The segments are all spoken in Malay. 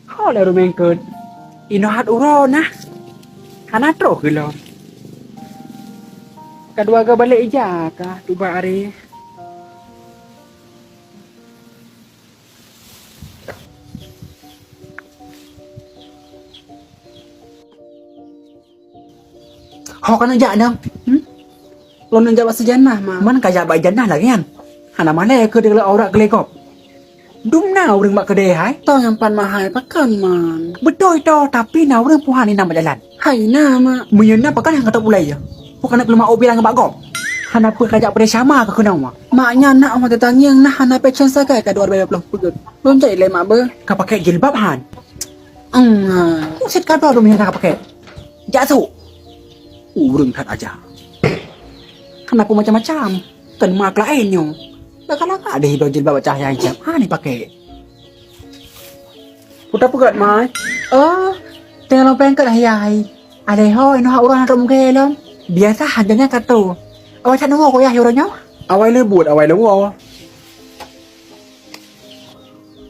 Kau lah rumah ket. Ino hat uro nah. Hana tro kilo. Kedua ga balik ija ka tuba hari. Kau kan aja dong. Lo nang jawab sejanah mah. Man kaya baik janah lagi kan. Hana mana ke dia orang kelekop. Dum na orang mak kedai hai. Tao yang pan mahal pakan man. Betul itu, tapi na orang puhan ni nama jalan. Hai nama. Menyena pakan yang kata pulai ya. Bukan nak lemah obi lang bagok. Hana pun kajak pada sama ke kena mak. Maknya nak orang tetang yang nah hana pecen sakai ka 2020 pegut. Belum cai le mak be. Kau pakai jilbab han. Ha. Set kau dulu menyena kau pakai. Jatuh. Urung kat aja. Kenapa macam-macam? Kan mak lainnya. Laka-laka ada hidup jilbab cahaya hijab. Ha ni pakai. Putar pegat mai. Oh, tengok lo pengkat hayai. Ada hoi no orang nak mungkin lom. Biasa hanya kata. Awak tak nunggu kau ya orangnya. Awai le buat awai le wo.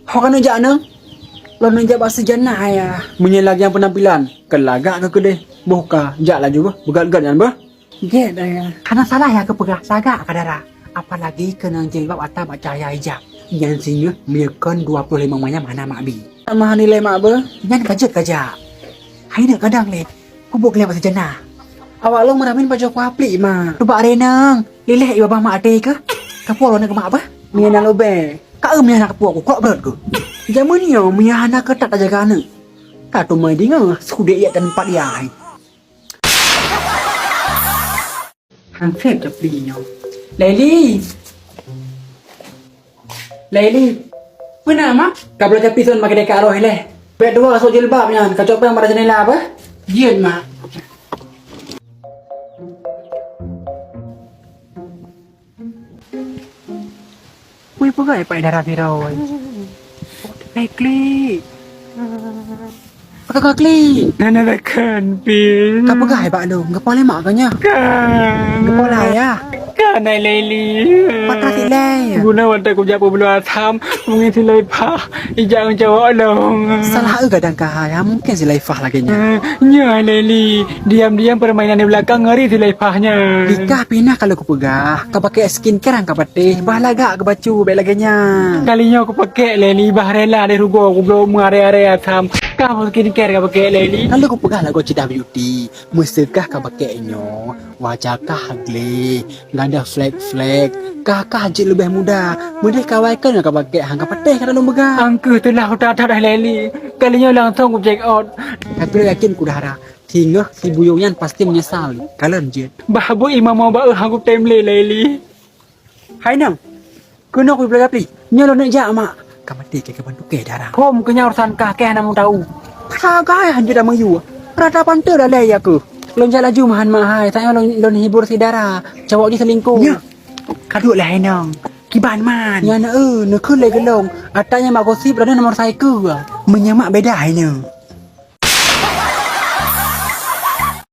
Kau kan ajak nang. Lo nunjuk bahasa jannah ya. Menyelagi yang penampilan. Kelagak ke kedai. Buka. Jak lah juga. Begat-begat kan bah. Get dah ya. Karena salah ya ke pegah. Sagak kadara. Apalagi kena jilbab atas mak cahaya hijab. Yang sini milkan 25 manya mana mak bi. Sama nilai mak be. Yang kajet kajak. Hai nak kadang le. Kubuk le bahasa jannah. Awak lo meramin baju kuapli mak. Lupa arenang. Lilih ibu bapa mak ade ke? Kapur lo nak ke mak apa? Mina lo be. Kau punya anak kapur aku kok berat ke? Zaman ni yo punya anak ke tak jaga anak. Tak tu mai dengar sudah ia dan empat dia. Hansip ceplinya. Laili. Laili. Benar mak? Kau boleh cepi sun makan dekat roh leh. Bet dua so jilbabnya. Kau coba yang pada jendela apa? Giat mak. Wih pegai pai darah tirau. Lekli. Kakak kli. Nana lekan pin. Kau pegai pak lu. Ngapa le mak kanya? Kan. Ngapa lah ya? Kan nai Laili. Patah silai. Guna wanita ku japu belum atam. Mungkin silai pah. Ijang jawab dong. Salah kadang kahaya mungkin si Laifah lagi nya. Nya Laili. Diam-diam permainan di belakang ngeri silai pahnya. Bikah pinah kalau ku pegah. Kau pakai skincare kau patih. Bah lagak ke baju baik lagi nya. Kalinya aku pakai Laili bahrela dari rugo aku belum area-area atam. Kau skincare kau pakai Laili. Lalu ku pegah lagu Cida Beauty. Mestekah kau pakai nyo? Wajahkah ugly? Ganda flek-flek. Kakak haji lebih muda. Mudah kawai kan kau pakai hang kau patih kan lu megah. Angku telah udah dah Laili. Kalinya langsung aku check out. Tapi lu yakin ku dah harap. Hingga si buyungyan pasti menyesal. Kalian jet. Bahabu imam mau bawa aku temle Laili. Hai nang. Kena aku belajar pli. Nyalo nak jak mak. Kau mati ke bantu ke darah. Kom kenya urusan kakek nak mau tahu. Sagai hanya dah menyu. Ratapan tu dah laya ke. Lonjak laju mahan mahai. Tanya lon hibur si darah. Cawak je selingkuh. Ya. Kaduk lah nang. Kiban man. Ya nak nakขึ้นเลยกันลง Atanya mak gosip dah nomor saya ke. Menyemak beda ini.